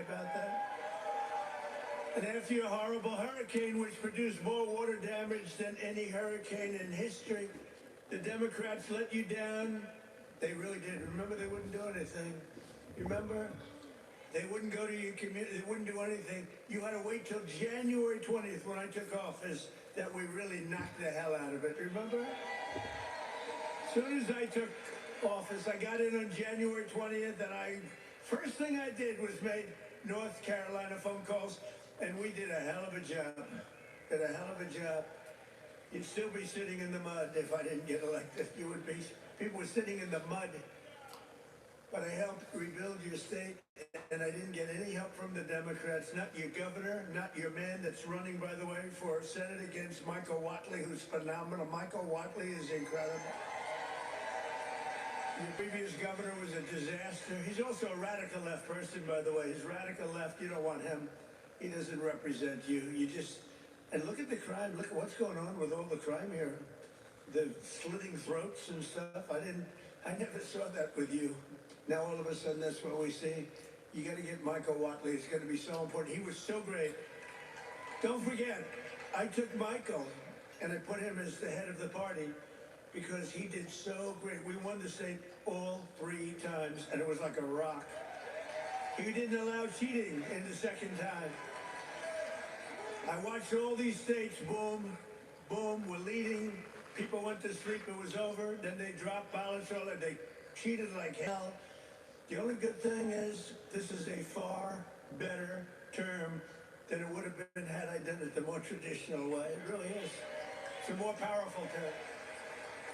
about that? And after your horrible hurricane, which produced more water damage than any hurricane in history, the Democrats let you down. They really did. Remember, they wouldn't do anything. You remember? They wouldn't go to your community. They wouldn't do anything. You had to wait till January 20th when I took office that we really knocked the hell out of it. Remember? As soon as I took office, I got in on January 20th, and first thing I did was made North Carolina phone calls, and we did a hell of a job. Did a hell of a job. You'd still be sitting in the mud if I didn't get elected. You would be. People were sitting in the mud. But I helped rebuild your state, and I didn't get any help from the Democrats, not your governor, not your man that's running, by the way, for Senate against Michael Whatley, who's phenomenal. Michael Whatley is incredible. Your previous governor was a disaster. He's also a radical left person, by the way. He's radical left. You don't want him. He doesn't represent you. And look at the crime. Look at what's going on with all the crime here. The slitting throats and stuff. I never saw that with you. Now all of a sudden that's what we see. You got to get Michael Whatley. It's going to be so important. He was so great. Don't forget, I took Michael and I put him as the head of the party because he did so great. We won the state all 3 times, and it was like a rock. He didn't allow cheating in the second time. I watched all these states, boom, boom, we're leading. People went to sleep, it was over. Then they dropped ballots, all that. They cheated like hell. The only good thing is this is a far better term than it would have been had I done it the more traditional way. It really is. It's a more powerful term.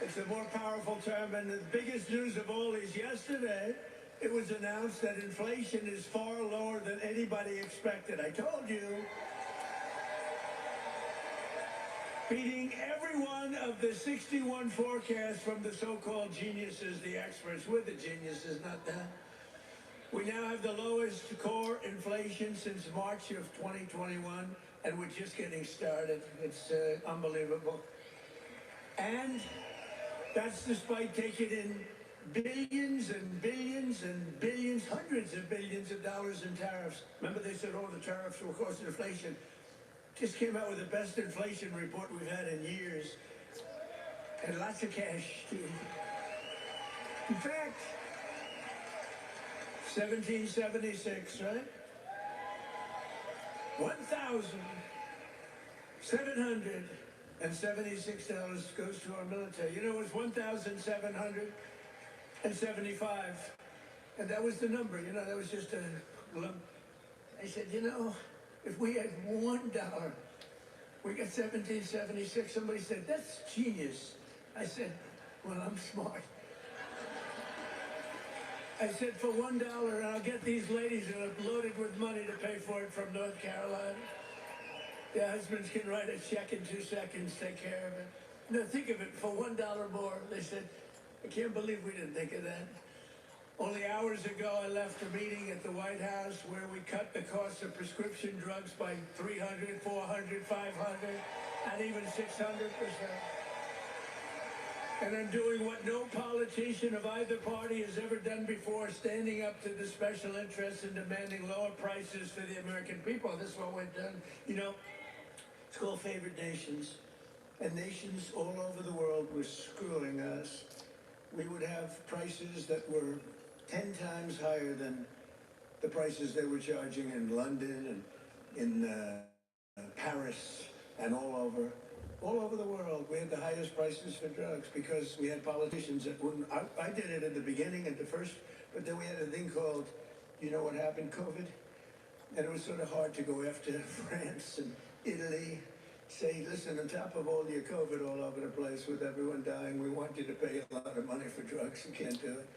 It's a more powerful term. And the biggest news of all is yesterday, it was announced that inflation is far lower than anybody expected. I told you. Beating every one of the 61 forecasts from the so-called geniuses, the experts. We're the geniuses, not that. We now have the lowest core inflation since March of 2021, and we're just getting started. It's unbelievable. And that's despite taking in billions and billions and billions, hundreds of billions of dollars in tariffs. Remember they said all the tariffs will cause inflation. Just came out with the best inflation report we've had in years. And lots of cash, too. In fact, 1776, right? $1,776 goes to our military. You know, it was 1,775. And that was the number, you know, that was just a lump. I said, you know, if we had $1, we got 1776. Somebody said, that's genius. I said, well, I'm smart. I said, for $1, I'll get these ladies that are loaded with money to pay for it from North Carolina. Their husbands can write a check in 2 seconds, take care of it. Now think of it, for $1 more. They said, I can't believe we didn't think of that. Only hours ago, I left a meeting at the White House where we cut the cost of prescription drugs by 300, 400, 500, and even 600%. And I'm doing what no politician of either party has ever done before, standing up to the special interests and demanding lower prices for the American people. This is what we've done. You know, it's called favored nations. And nations all over the world were screwing us. We would have prices that were 10 times higher than the prices they were charging in London and in Paris and all over the world. We had the highest prices for drugs because we had politicians that wouldn't. I did it at the beginning, at the first, but then we had a thing called, you know what happened, COVID? And it was sort of hard to go after France and Italy. Say, listen, on top of all your COVID all over the place with everyone dying, we want you to pay a lot of money for drugs. You can't do it.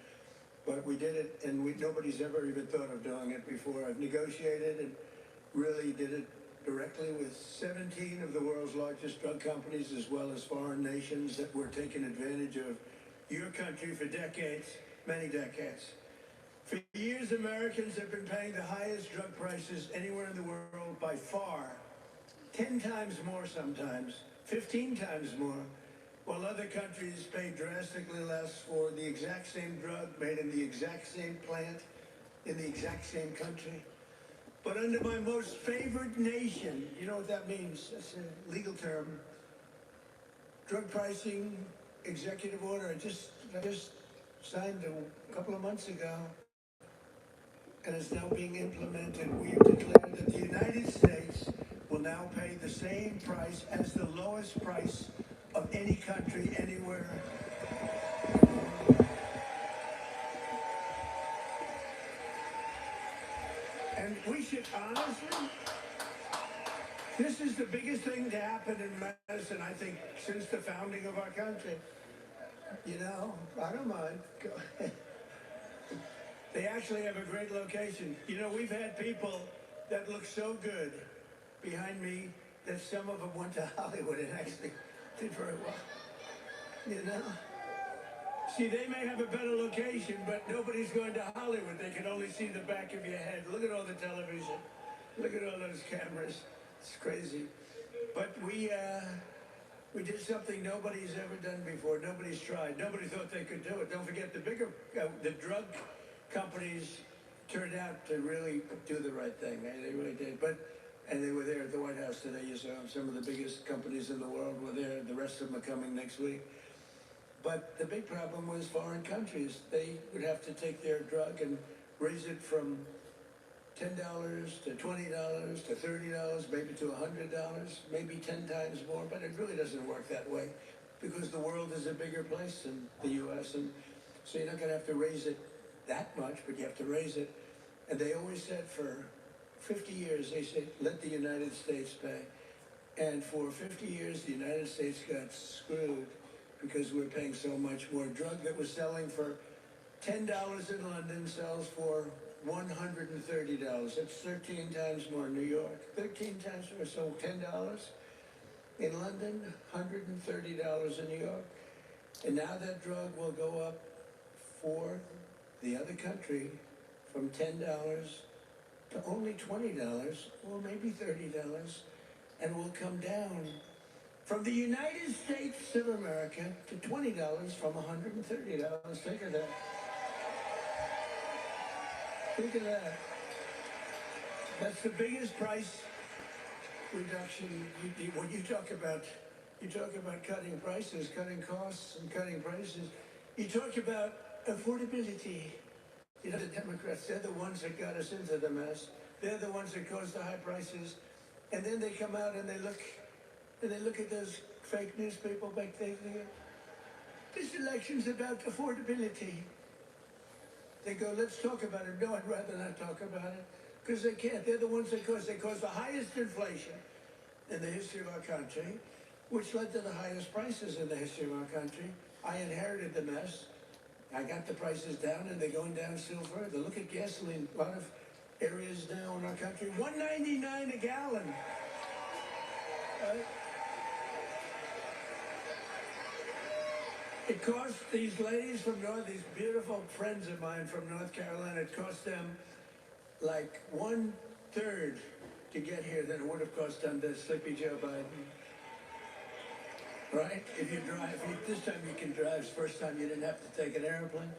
But we did it, and nobody's ever even thought of doing it before. I've negotiated and really did it directly with 17 of the world's largest drug companies, as well as foreign nations that were taking advantage of your country for decades, many decades. For years, Americans have been paying the highest drug prices anywhere in the world by far. 10 times more sometimes, 15 times more, while other countries pay drastically less for the exact same drug made in the exact same plant, in the exact same country. But under my most favored nation, you know what that means? That's a legal term. Drug pricing executive order. I just signed a couple of months ago, and it's now being implemented. We have declared that the United States will now pay the same price as the lowest price of any country anywhere. And we should honestly, this is the biggest thing to happen in medicine, I think, since the founding of our country. You know, I don't mind. They actually have a great location. You know, we've had people that look so good behind me that some of them went to Hollywood and actually did very well. You know? See, they may have a better location, but nobody's going to Hollywood. They can only see the back of your head. Look at all the television. Look at all those cameras. It's crazy. But we did something nobody's ever done before. Nobody's tried. Nobody thought they could do it. Don't forget the drug companies turned out to really do the right thing. They really did. And they were there at the White House today. You saw some of the biggest companies in the world were there. The rest of them are coming next week. But the big problem was foreign countries. They would have to take their drug and raise it from $10 to $20 to $30, maybe to $100, maybe 10 times more. But it really doesn't work that way because the world is a bigger place than the U.S. And so you're not going to have to raise it that much, but you have to raise it. And they always said for 50 years, they said, let the United States pay. And for 50 years, the United States got screwed because we're paying so much more. Drug that was selling for $10 in London sells for $130. That's 13 times more in New York. 13 times more. So $10 in London, $130 in New York. And now that drug will go up for the other country from $10 to only $20 or maybe $30, and will come down from the United States of America to $20 from $130. Think of that. Think of that. That's the biggest price reduction. When you talk about cutting prices, cutting costs, and cutting prices, you talk about affordability. You know, the Democrats, they're the ones that got us into the mess. They're the ones that caused the high prices. And then they come out and they look at those fake news people back there. This election's about affordability. They go, let's talk about it. No, I'd rather not talk about it. Because they can't. They're the ones that caused the highest inflation in the history of our country, which led to the highest prices in the history of our country. I inherited the mess. I got the prices down, and they're going down still further. Look at gasoline. A lot of areas now in our country, $1.99 a gallon. It cost these ladies from these beautiful friends of mine from North Carolina, it cost them like 1/3 to get here than it would have cost them to Sleepy Joe Biden. Right? If you drive, this time you can drive. It's the first time you didn't have to take an airplane.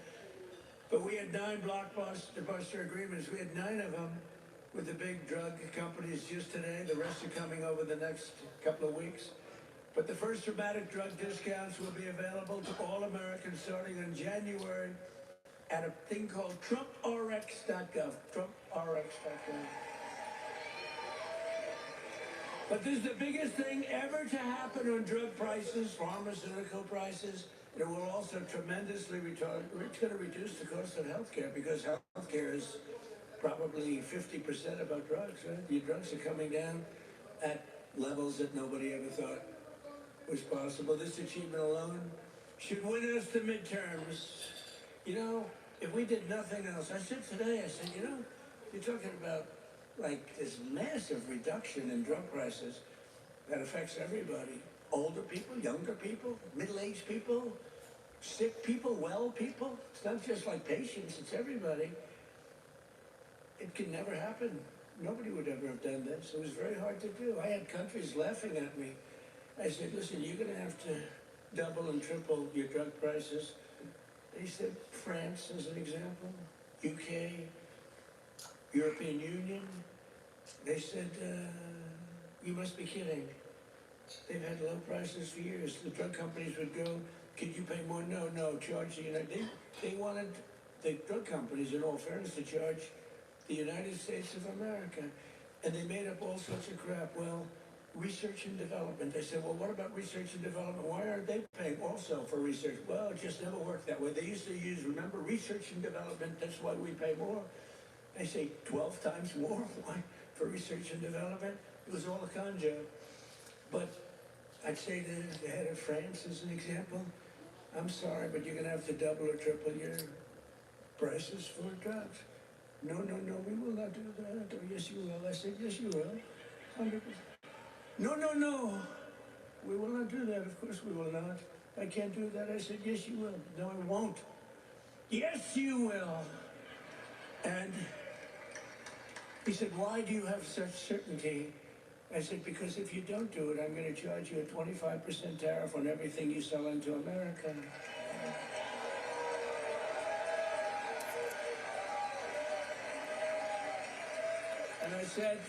But we had 9 blockbuster agreements. We had 9 of them with the big drug companies just today. The rest are coming over the next couple of weeks. But the first dramatic drug discounts will be available to all Americans starting in January at a thing called TrumpRx.gov. TrumpRx.gov. But this is the biggest thing ever to happen on drug prices, pharmaceutical prices. And it will also tremendously it's going to reduce the cost of healthcare because healthcare is probably 50% of our drugs, right? Your drugs are coming down at levels that nobody ever thought was possible. This achievement alone should win us the midterms. You know, if we did nothing else, I said, you know, you're talking about like this massive reduction in drug prices that affects everybody. Older people, younger people, middle-aged people, sick people, well people. It's not just like patients, it's everybody. It can never happen. Nobody would ever have done this. It was very hard to do. I had countries laughing at me. I said, listen, you're going to have to double and triple your drug prices. They said, France as an example, UK, European Union, They said, you must be kidding. They've had low prices for years. The drug companies would go, could you pay more? No, no, charge the United. They wanted the drug companies, in all fairness, to charge the United States of America. And they made up all sorts of crap. Well, research and development. They said, well, what about research and development? Why aren't they paying also for research? Well, it just never worked that way. They used to use, remember, research and development, that's why we pay more. They say 12 times more. Why? For research and development? It was all a con job. But I'd say to the head of France, as an example, I'm sorry, but you're going to have to double or triple your prices for drugs. No, no, no, we will not do that. Oh, yes, you will. I said, yes, you will. 100%. No, no, no. We will not do that. Of course we will not. I can't do that. I said, yes, you will. No, I won't. Yes, you will. And he said, why do you have such certainty? I said, because if you don't do it, I'm going to charge you a 25% tariff on everything you sell into America. And I said,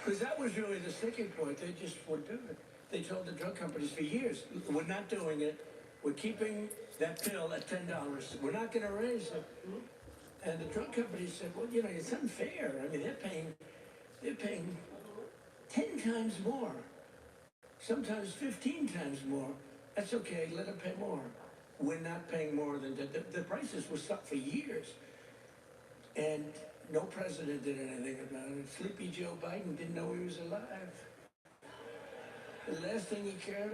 because that was really the sticking point. They just wouldn't do it. They told the drug companies for years, we're not doing it. We're keeping that pill at $10. We're not going to raise it. And the drug companies said, well, you know, it's unfair. I mean, they're paying 10 times more, sometimes 15 times more. That's okay, let them pay more. We're not paying more than that. The prices were stuck for years. And no president did anything about it. Sleepy Joe Biden didn't know he was alive. The last thing he cared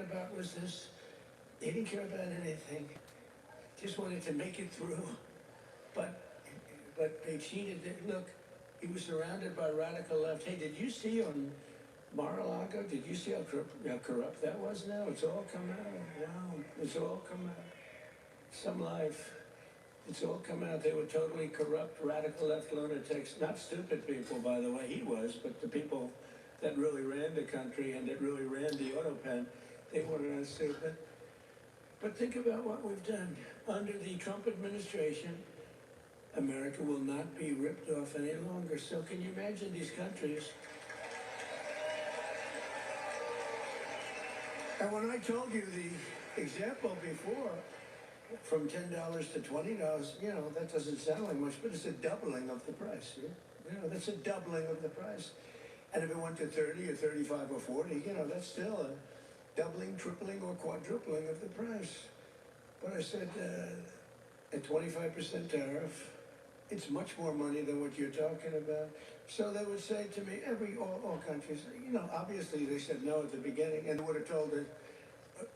about was this. He didn't care about anything. Just wanted to make it through. But they cheated. Look, he was surrounded by radical left. Hey, did you see on Mar-a-Lago, did you see how corrupt that was now? It's all come out. Wow, it's all come out. Some life. It's all come out. They were totally corrupt, radical left lunatics. Not stupid people, by the way, he was, but the people that really ran the country and that really ran the auto pen, they were not stupid. But think about what we've done. Under the Trump administration, America will not be ripped off any longer. So can you imagine these countries? And when I told you the example before, from $10 to $20, you know, that doesn't sound like much, but it's a doubling of the price. You know, that's a doubling of the price. And if it went to 30 or 35 or 40, you know, that's still a doubling, tripling, or quadrupling of the price. But I said, a 25% tariff, it's much more money than what you're talking about. So they would say to me, all countries, you know, obviously they said no at the beginning, and they would have told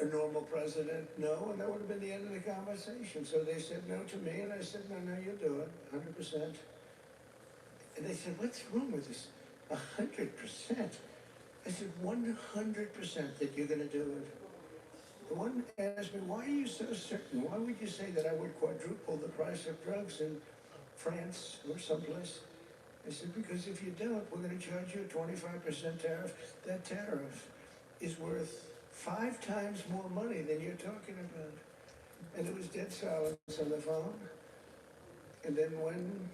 a normal president no, and that would have been the end of the conversation. So they said no to me, and I said, no, you'll do it, 100%. And they said, what's wrong with this? 100%. I said, 100% that you're going to do it. The one asked me, why are you so certain? Why would you say that I would quadruple the price of drugs in France or someplace? I said, because if you don't, we're going to charge you a 25% tariff. That tariff is worth 5 times more money than you're talking about. And it was dead silence on the phone. And then when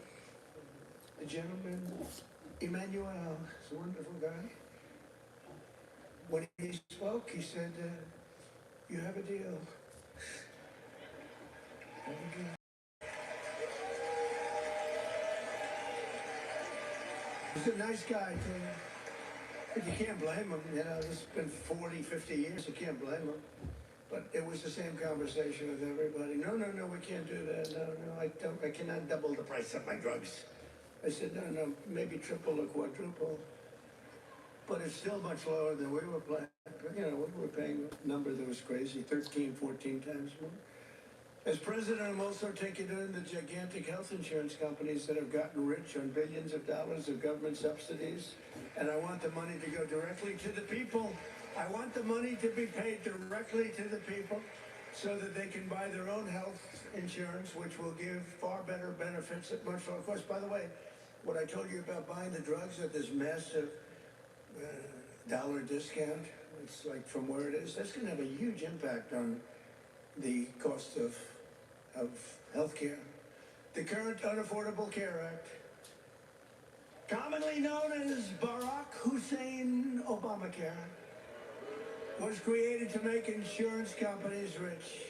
the gentleman, Emmanuel, is a wonderful guy, when he spoke, he said, you have a deal. Have a deal. He's a nice guy, too. But you can't blame him, you know, it's been 40, 50 years, you can't blame him. But it was the same conversation with everybody. No, we can't do that. No, I cannot double the price of my drugs. I said, no, maybe triple or quadruple. But it's still much lower than we were paying. You know, we were paying a number that was crazy, 13, 14 times more. As president, I'm also taking in the gigantic health insurance companies that have gotten rich on billions of dollars of government subsidies. And I want the money to go directly to the people. I want the money to be paid directly to the people so that they can buy their own health insurance, which will give far better benefits at much lower cost. By the way, what I told you about buying the drugs at this massive dollar discount, it's like from where it is, that's going to have a huge impact on the cost of health care. The current Unaffordable Care Act commonly known as Barack Hussein Obamacare, was created to make insurance companies rich.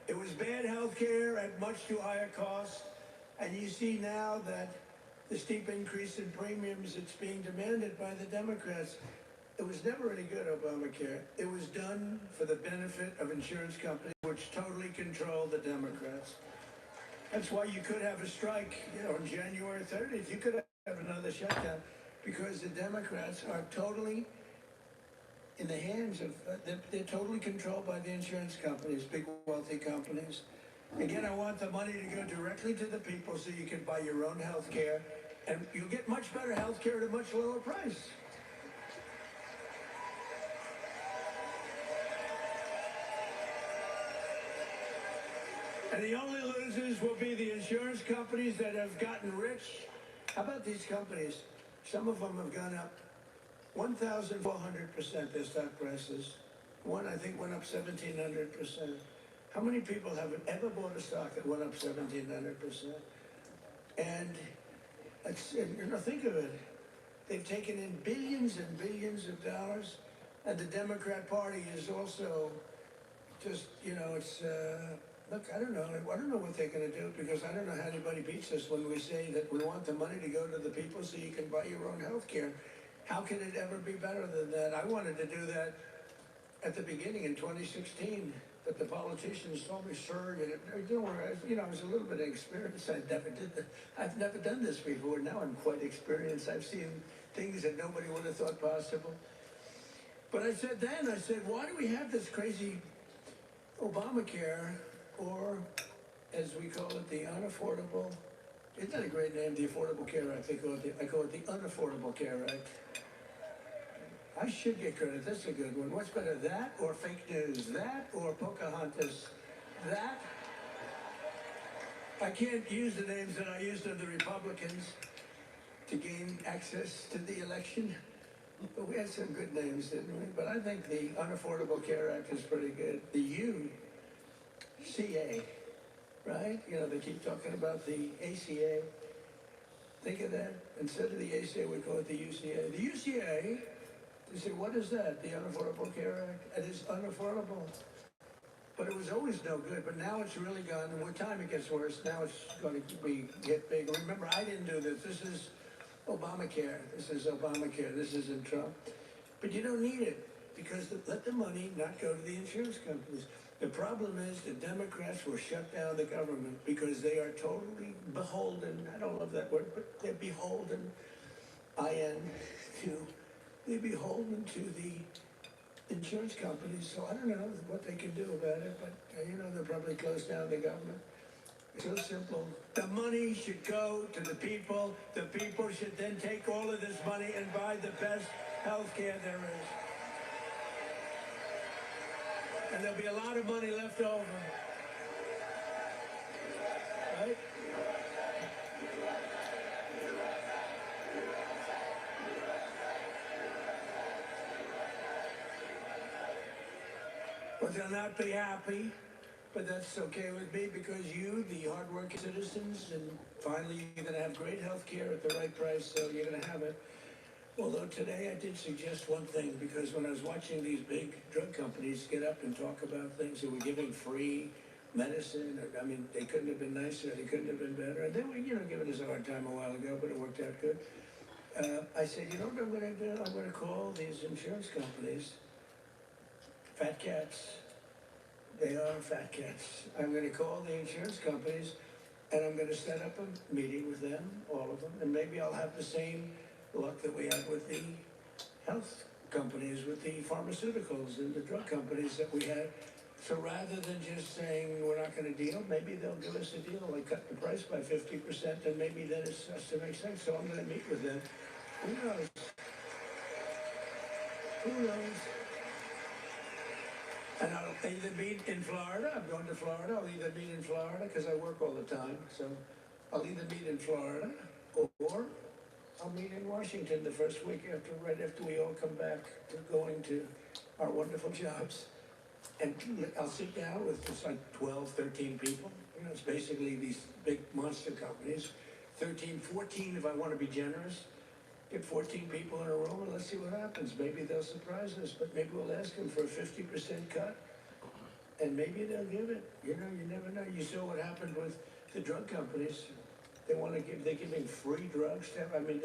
It was bad health care at much too high a cost, and you see now that the steep increase in premiums that's being demanded by the Democrats. It was never any good, Obamacare. It was done for the benefit of insurance companies, which totally control the Democrats. That's why you could have a strike, on January 30th. You could have another shutdown because the Democrats are totally in the hands of, they're totally controlled by the insurance companies, big wealthy companies. Again, I want the money to go directly to the people so you can buy your own health care, and you'll get much better health care at a much lower price. And the only losers will be the insurance companies that have gotten rich. How about these companies? Some of them have gone up 1,400%, their stock prices. One, I think, went up 1,700%. How many people have ever bought a stock that went up 1,700%? And think of it. They've taken in billions and billions of dollars, and the Democrat Party is also just, it's, look, I don't know what they're going to do, because I don't know how anybody beats us when we say that we want the money to go to the people so you can buy your own health care. How can it ever be better than that? I wanted to do that at the beginning in 2016, but the politicians told me, sir, I was a little bit experienced. I've never done this before. Now I'm quite experienced. I've seen things that nobody would have thought possible. But I said, why do we have this crazy Obamacare, or as we call it, the unaffordable? Isn't that a great name, the Affordable Care Act? I call it the Unaffordable Care Act. I should get credit. That's a good one. What's better, that or fake news? That or Pocahontas? That? I can't use the names that I used of the Republicans to gain access to the election. But we had some good names, didn't we? But I think the Unaffordable Care Act is pretty good. The UCA, right? They keep talking about the ACA. Think of that. Instead of the ACA, we call it the UCA. The UCA, you say, what is that? The Unaffordable Care Act? It is unaffordable. But it was always no good. But now it's really gone. And with time it gets worse. Now it's going to get big. Remember, I didn't do this. This is Obamacare. This is Obamacare. This isn't Trump. But you don't need it, because let the money not go to the insurance companies. The problem is the Democrats will shut down the government because they are totally beholden. I don't love that word, but they're beholden. They're beholden to the insurance companies. So I don't know what they can do about it, but they'll probably close down the government. It's so simple. The money should go to the people. The people should then take all of this money and buy the best health care there is. And there'll be a lot of money left over. Right? But they'll not be happy. But that's okay with me, because you, the hardworking citizens, and finally you're going to have great health care at the right price, so you're going to have it. Although today I did suggest one thing, because when I was watching these big drug companies get up and talk about things, they were giving free medicine. I mean, they couldn't have been nicer, they couldn't have been better. And they were, giving us a hard time a while ago, but it worked out good. I said, what I'm going to do? I'm going to call these insurance companies fat cats. They are fat cats. I'm going to call the insurance companies, and I'm going to set up a meeting with them, all of them, and maybe I'll have the same luck that we had with the health companies, with the pharmaceuticals and the drug companies that we had. So rather than just saying we're not going to deal, maybe they'll give us a deal, like cut the price by 50%, and maybe then it starts to make sense. So I'm going to meet with them. Who knows? Who knows? And I'll either meet in Florida. I'm going to Florida. I'll either meet in Florida, because I work all the time. So I'll either meet in Florida, or I'll meet in Washington the first week right after we all come back to going to our wonderful jobs. And I'll sit down with just like 12, 13 people, It's basically these big monster companies, 13, 14 if I want to be generous. Get 14 people in a room and let's see what happens. Maybe they'll surprise us, but maybe we'll ask them for a 50% cut. And maybe they'll give it. You know, you never know. You saw what happened with the drug companies. They're giving free drugs to I mean,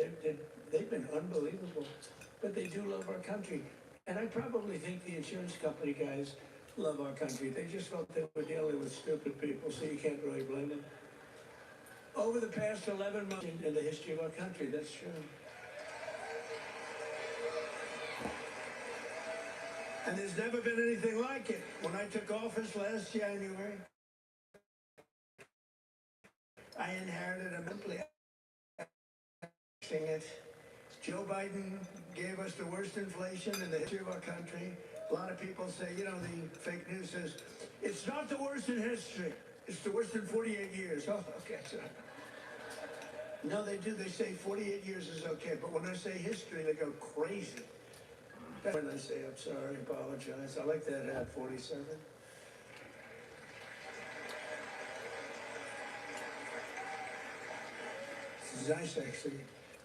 they've been unbelievable. But they do love our country. And I probably think the insurance company guys love our country. They just felt they were dealing with stupid people, so you can't really blame them. Over the past 11 months in the history of our country, that's true. And there's never been anything like it. When I took office last January, I inherited a monthly it. Joe Biden gave us the worst inflation in the history of our country. A lot of people say, you know, the fake news says, it's not the worst in history. It's the worst in 48 years. Oh, okay. No, they do. They say 48 years is okay. But when I say history, they go crazy. That's when I say, I'm sorry, apologize. I like that hat, 47. It's nice, actually.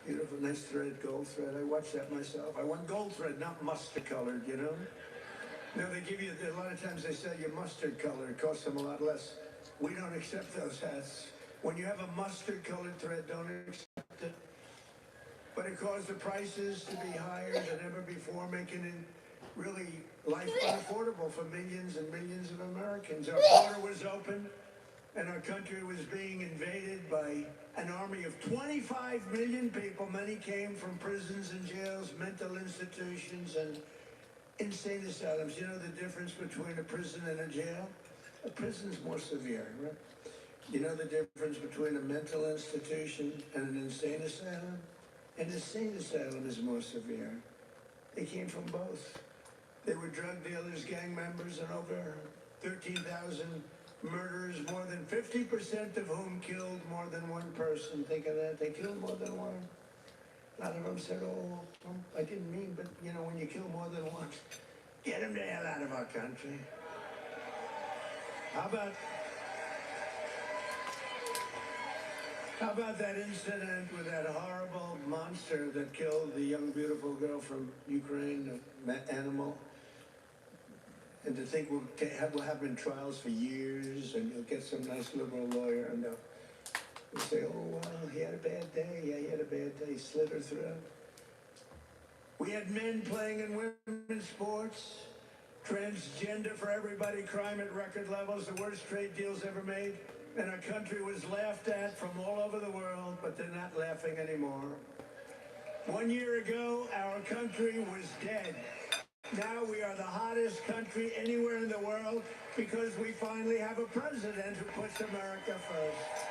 Beautiful, nice thread, gold thread. I watched that myself. I want gold thread, not mustard colored, you know? No, they give you, a lot of times they sell you mustard color. It costs them a lot less. We don't accept those hats. When you have a mustard colored thread, don't accept it. But it caused the prices to be higher than ever before, making it really life unaffordable for millions and millions of Americans. Our border was open, and our country was being invaded by an army of 25 million people. Many came from prisons and jails, mental institutions, and insane asylums. You know the difference between a prison and a jail? A prison's more severe, right? You know the difference between a mental institution and an insane asylum? An insane asylum is more severe. They came from both. They were drug dealers, gang members, and over 13,000 murderers, more than 50% of whom killed more than one person. Think of that. They killed more than one. A lot of them said, oh, I didn't mean, but, you know, when you kill more than one, get them the hell out of our country. How about that incident with that horrible monster that killed the young, beautiful girl from Ukraine, the animal? And to think we'll have been trials for years, and you'll get some nice liberal lawyer, and they'll say, oh, well, he had a bad day. Yeah, he had a bad day. He slit her throat. We had men playing in women's sports, transgender for everybody, crime at record levels, the worst trade deals ever made. And our country was laughed at from all over the world, but they're not laughing anymore. 1 year ago, our country was dead. Now we are the hottest country anywhere in the world because we finally have a president who puts America first.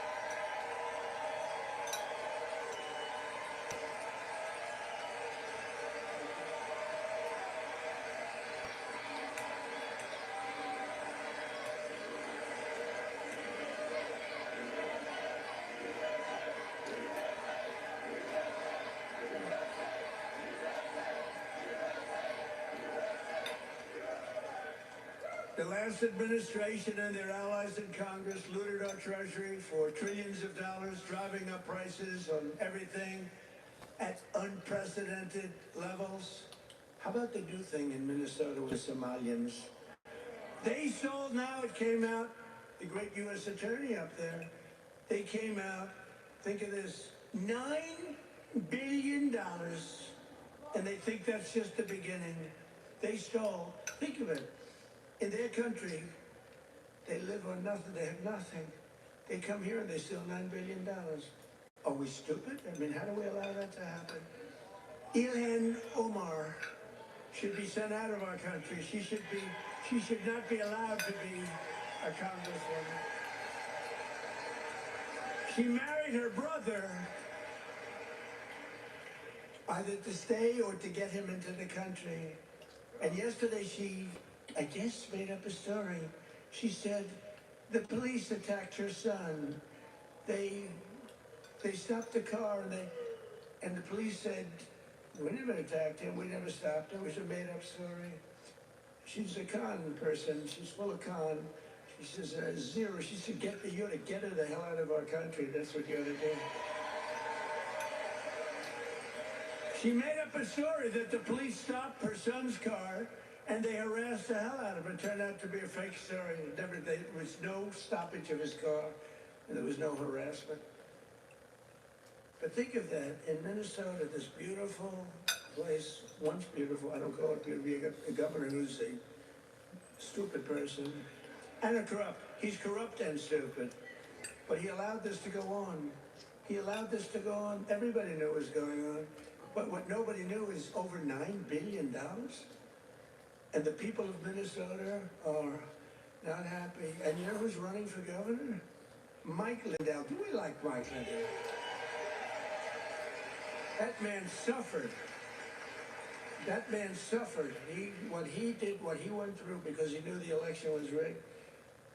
The last administration and their allies in Congress looted our treasury for trillions of dollars, driving up prices on everything at unprecedented levels. How about the new thing in Minnesota with Somalians? They sold, now it came out, the great U.S. attorney up there, they came out, think of this, $9 billion, and they think that's just the beginning. They stole, think of it. In their country, they live on nothing. They have nothing. They come here and they steal $9 billion. Are we stupid? I mean, how do we allow that to happen? Ilhan Omar should be sent out of our country. She should not be allowed to be a congresswoman. She married her brother either to stay or to get him into the country. And yesterday she, I guess, made up a story. She said the police attacked her son. They stopped the car and the police said, we never attacked him, we never stopped him. It was a made-up story. She's a con person. She's full of con. She says, zero. She said, you ought to get her the hell out of our country. That's what you ought to do. She made up a story that the police stopped her son's car and they harassed the hell out of him. It turned out to be a fake story. There was no stoppage of his car, and there was no harassment. But think of that, in Minnesota, this beautiful place, once beautiful, I don't call it beautiful, you got a governor who's a stupid person, and a corrupt. He's corrupt and stupid. But he allowed this to go on. He allowed this to go on. Everybody knew what was going on. But what nobody knew is over $9 billion. And the people of Minnesota are not happy. And you know who's running for governor? Mike Lindell. Do we like Mike Lindell? That man suffered. That man suffered. What he did, what he went through because he knew the election was rigged.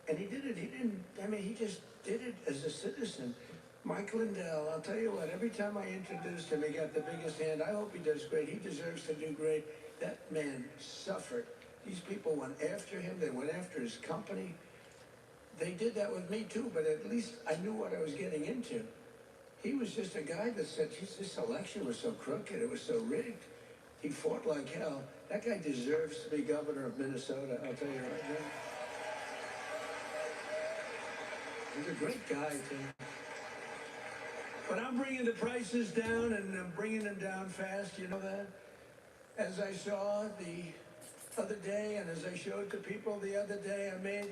And he did it. He just did it as a citizen. Mike Lindell, I'll tell you what, every time I introduced him, he got the biggest hand. I hope he does great. He deserves to do great. That man suffered. These people went after him. They went after his company. They did that with me too, but at least I knew what I was getting into. He was just a guy that said, geez, this election was so crooked. It was so rigged. He fought like hell. That guy deserves to be governor of Minnesota, I'll tell you right now. He's a great guy, too. But I'm bringing the prices down, and I'm bringing them down fast, you know that? As I saw the other day, and as I showed to people the other day, I made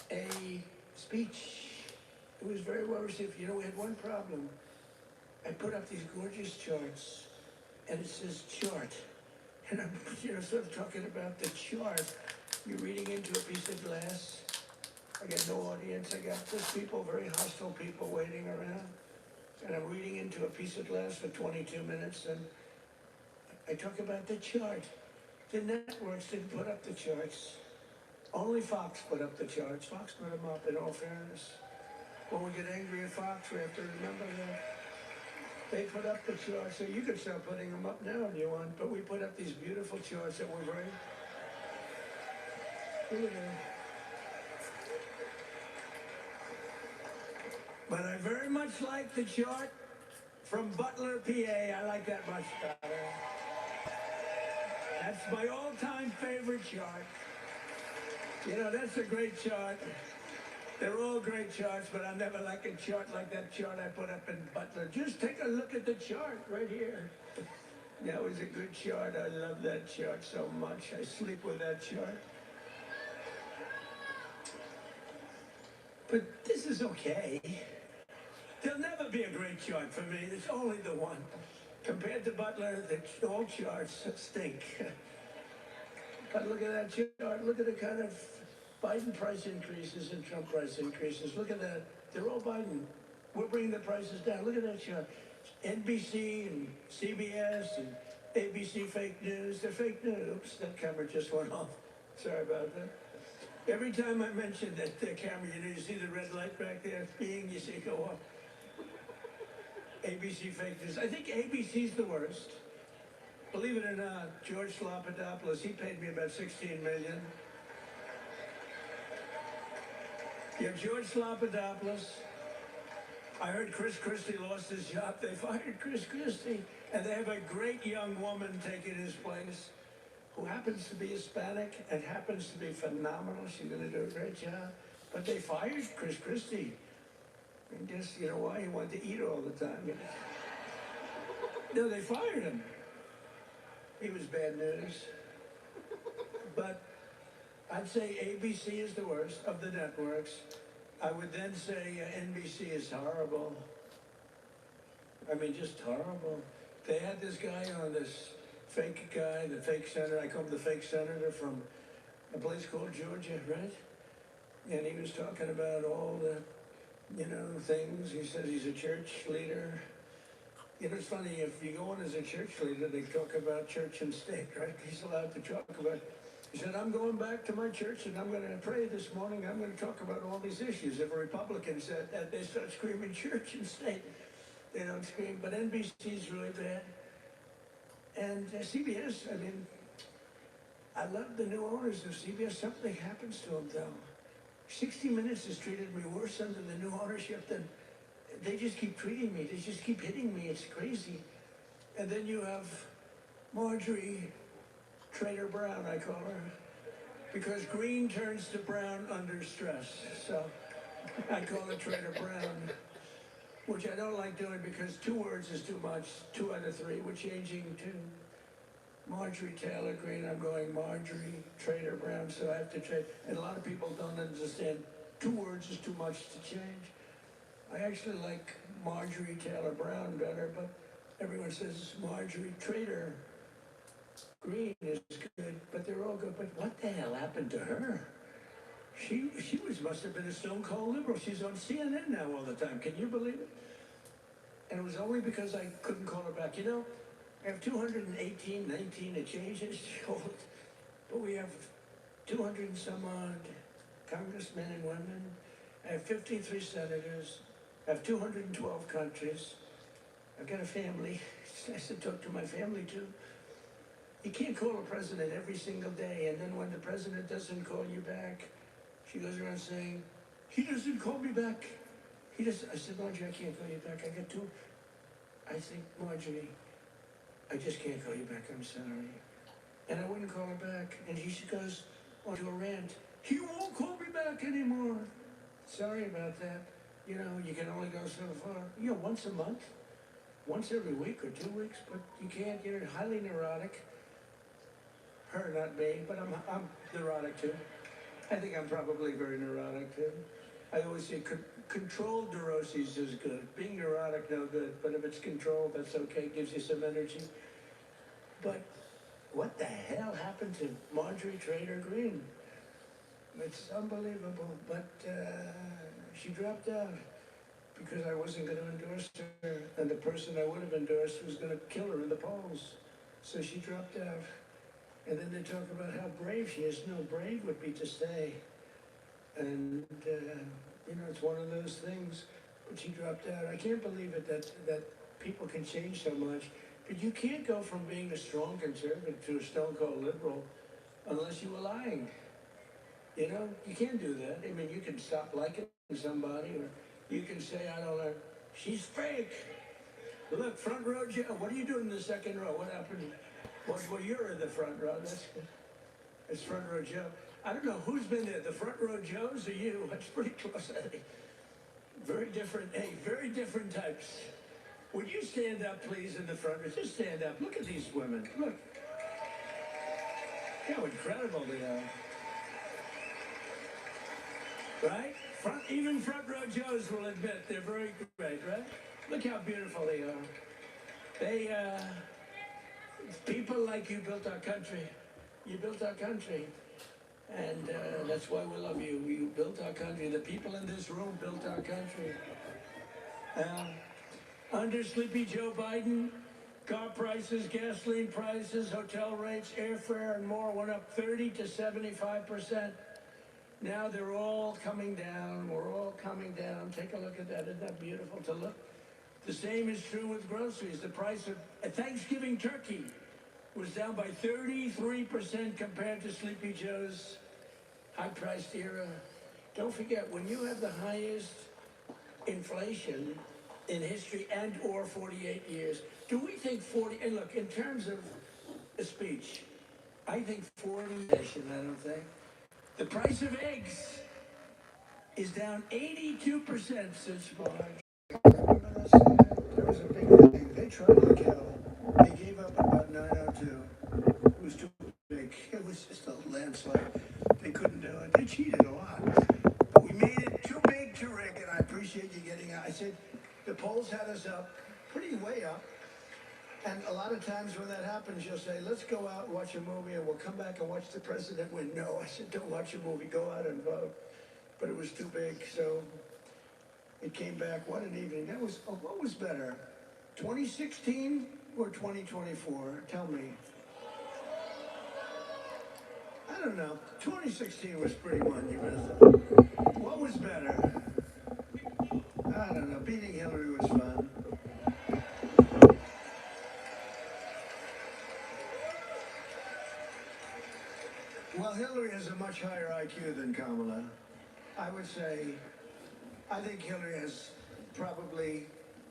a speech. It was very well received. You know, we had one problem. I put up these gorgeous charts, and it says chart. And I'm, sort of talking about the chart. You're reading into a piece of glass. I got no audience. I got just people, very hostile people waiting around. And I'm reading into a piece of glass for 22 minutes, and I talk about the chart. The networks didn't put up the charts. Only Fox put up the charts. Fox put them up, in all fairness. When we get angry at Fox, we have to remember that. They put up the charts, so you could start putting them up now if you want, but we put up these beautiful charts that were very... Look at that. But I very much like the chart from Butler, PA. I like that much better. That's my all-time favorite chart. You know, that's a great chart. They're all great charts, but I never like a chart like that chart I put up in Butler. Just take a look at the chart right here. That was a good chart. I love that chart so much. I sleep with that chart. But this is okay. There'll never be a great chart for me. There's only the one. Compared to Butler, all charts stink. But look at that chart. Look at the kind of Biden price increases and Trump price increases. Look at that. They're all Biden. We're bringing the prices down. Look at that chart. NBC and CBS and ABC fake news. They're fake news. Oops, that camera just went off. Sorry about that. Every time I mention that camera, you see the red light back there? Being, you see it go off. ABC fake news. I think ABC's the worst. Believe it or not, George Slopadopoulos, he paid me about $16 million. You have George Slopadopoulos. I heard Chris Christie lost his job. They fired Chris Christie. And they have a great young woman taking his place who happens to be Hispanic and happens to be phenomenal. She's going to do a great job. But they fired Chris Christie. And guess, you know why? He wanted to eat all the time. No, they fired him. He was bad news. But I'd say ABC is the worst of the networks. I would then say NBC is horrible. I mean, just horrible. They had this guy on, this fake guy, the fake senator. I call him the fake senator from a place called Georgia, right? And he was talking about all the, things. He said he's a church leader. It's funny, if you go on as a church leader, they talk about church and state, right? He's allowed to talk about, he said, I'm going back to my church and I'm going to pray this morning. I'm going to talk about all these issues. If a Republican said that, they start screaming church and state. They don't scream, but NBC's really bad. And CBS, I love the new owners of CBS. Something happens to them, though. 60 Minutes has treated me worse under the new ownership than they just keep treating me. They just keep hitting me. It's crazy. And then you have Marjorie Trader Brown, I call her, because green turns to brown under stress. So I call it Trader Brown, which I don't like doing because 2 words is too much. 2 out of 3. We're changing to Marjorie Taylor Greene. I'm going Marjorie Trader Brown, so I have to change. And a lot of people don't understand 2 words is too much to change. I actually like Marjorie Taylor Brown better, but everyone says Marjorie Trader Greene is good, but they're all good. But what the hell happened to her? She must have been a stone cold liberal. She's on CNN now all the time. Can you believe it? And it was only because I couldn't call her back. You know, I have 218, 19, it changes, but we have 200 and some odd congressmen and women. I have 53 senators. I have 212 countries. I've got a family. It's nice to talk to my family too. You can't call a president every single day, and then when the president doesn't call you back, she goes around saying, he doesn't call me back. He doesn't. I said, Marjorie, I can't call you back. I got 2. I think, Marjorie, I just can't call you back. I'm sorry. And I wouldn't call her back. And she goes onto a rant. He won't call me back anymore. Sorry about that. You know, you can only go so far. You know, once a month, once every week or 2 weeks, but you can't. You're highly neurotic. Her, not me, but I'm neurotic too. I think I'm probably very neurotic too. I always say controlled neuroses is good. Being neurotic, no good. But if it's controlled, that's okay. It gives you some energy. But what the hell happened to Marjorie Trader Greene? It's unbelievable. But she dropped out because I wasn't going to endorse her. And the person I would have endorsed was going to kill her in the polls. So she dropped out. And then they talk about how brave she is. No, brave would be to stay. And, you know, it's one of those things. But she dropped out. I can't believe it that people can change so much. But you can't go from being a strong conservative to a stone cold liberal unless you were lying. You know, you can't do that. I mean, you can stop liking somebody, or you can say, I don't know, she's fake. Look, front row Joe, what are you doing in the second row? What happened? Well, you're in the front row. That's front row Joe. I don't know who's been there, the front row Joes or you? That's pretty close. Very different. Hey, very different types. Would you stand up, please, in the front row? Just stand up. Look at these women. Look. How incredible they are. Right? Even front row Joes will admit they're very great, right? Look how beautiful they are. They, people like you built our country. You built our country. And that's why we love you. You built our country. The people in this room built our country. Under Sleepy Joe Biden, car prices, gasoline prices, hotel rates, airfare, and more went up 30 to 75%. Now they're all coming down. We're all coming down. Take a look at that. Isn't that beautiful to look? The same is true with groceries. The price of a Thanksgiving turkey was down by 33% compared to Sleepy Joe's high-priced era. Don't forget, when you have the highest inflation in history and or 48 years, do we think 40, and look, in terms of a speech, I think 40, I don't think. The price of eggs is down 82% since March. There was a big thing. They tried like hell. They gave up at about 9:02. It was too big. It was just a landslide. They couldn't do it. They cheated a lot. But we made it too big to Rick, and I appreciate you getting out. I said, the polls had us up, pretty way up. And a lot of times when that happens, you'll say, let's go out and watch a movie, and we'll come back and watch the president win. No, I said, don't watch a movie. Go out and vote. But it was too big, so it came back. What an evening. That was, what was better, 2016 or 2024? Tell me. I don't know. 2016 was pretty monumental. What was better? I don't know. Beating Hillary was fun. Well, Hillary has a much higher IQ than Kamala. I would say, I think Hillary has probably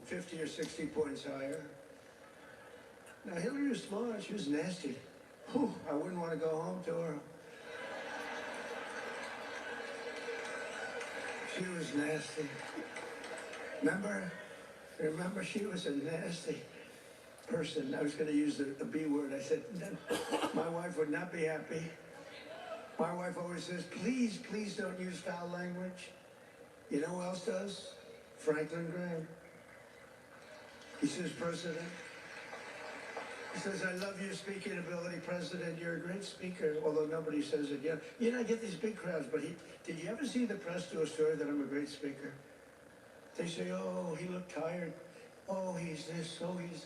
50 or 60 points higher. Now, Hillary was smart. She was nasty. Whew, I wouldn't want to go home to her. She was nasty. Remember, she was a nasty person. I was going to use the B word. I said, my wife would not be happy. My wife always says, please, please don't use foul language. You know who else does? Franklin Graham. He says, President. He says, I love your speaking ability, President. You're a great speaker, although nobody says it yet. You know, I get these big crowds, but did you ever see the press do a story that I'm a great speaker? They say, oh, he looked tired. Oh, he's this, oh, he's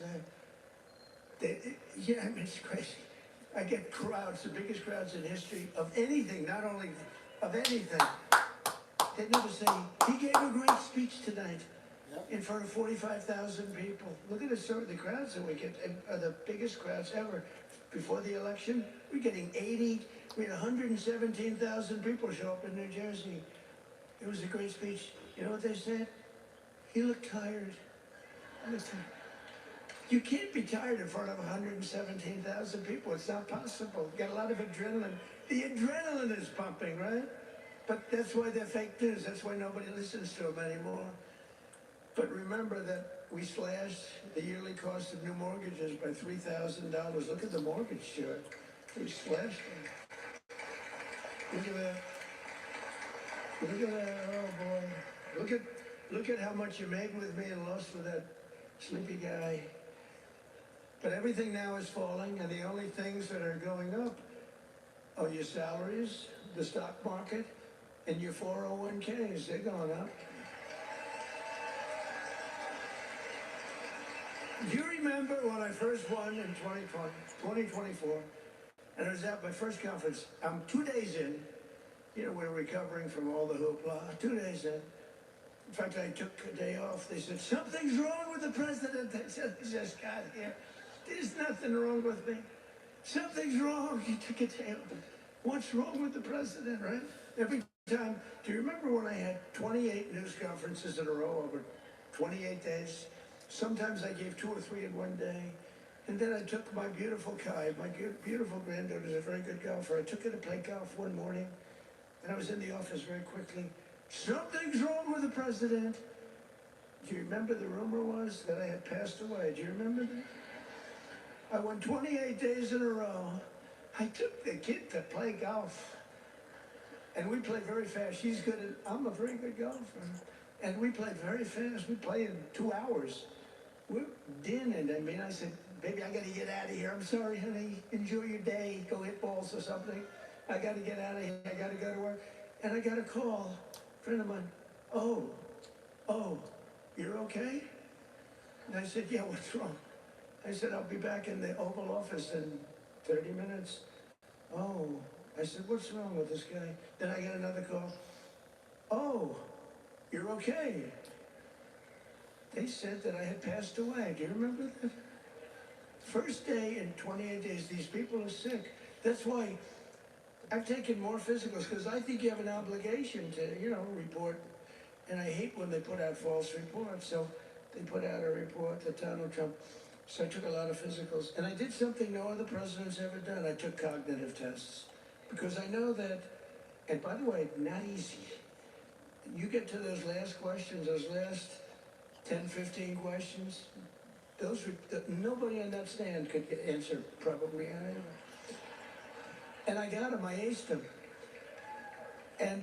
that. Yeah, I mean, it's crazy. I get crowds, the biggest crowds in history of anything, not only of anything. They never say, he gave a great speech tonight in front of 45,000 people. Look at the crowds that we get, are the biggest crowds ever. Before the election, we're getting 80, we had 117,000 people show up in New Jersey. It was a great speech. You know what they said? He looked tired. You can't be tired in front of 117,000 people. It's not possible. You got a lot of adrenaline. The adrenaline is pumping, right? But that's why they're fake news. That's why nobody listens to them anymore. But remember that we slashed the yearly cost of new mortgages by $3,000. Look at the mortgage chart. We slashed them. Look at that. Look at that. Oh, boy. Look at how much you made with me and lost with that sleepy guy. But everything now is falling, and the only things that are going up are your salaries, the stock market, and your 401ks. They're going up. Do you remember when I first won in 2024, and I was at my first conference? I'm 2 days in. You know, we're recovering from all the hoopla. 2 days in. In fact, I took a day off. They said, something's wrong with the president. I said, I just got here. There's nothing wrong with me. Something's wrong. He took a day off. What's wrong with the president, right? Every time. Do you remember when I had 28 news conferences in a row over 28 days? Sometimes I gave 2 or 3 in one day. And then I took my beautiful Kai, my beautiful granddaughter is a very good golfer. I took her to play golf one morning, and I was in the office very quickly. Something's wrong with the president. Do you remember the rumor was that I had passed away? Do you remember that? I won 28 days in a row. I took the kid to play golf. And we play very fast. She's good at, I'm a very good golfer. And we play very fast. We play in 2 hours. We're dinning. I mean, I said, baby, I got to get out of here. I'm sorry, honey. Enjoy your day. Go hit balls or something. I got to get out of here. I got to go to work. And I got a call. A friend of mine. Oh, you're okay? And I said, yeah, what's wrong? I said, I'll be back in the Oval Office in 30 minutes. Oh, I said, what's wrong with this guy? Then I got another call. Oh, you're okay. They said that I had passed away. Do you remember that? First day in 28 days, these people are sick. That's why I've taken more physicals, because I think you have an obligation to, you know, report. And I hate when they put out false reports. So they put out a report that Donald Trump. So I took a lot of physicals. And I did something no other president's ever done. I took cognitive tests. Because I know that, and by the way, not easy. You get to those last questions, those last 10, 15 questions, nobody on that stand could answer probably on it. And I got them, I aced them. And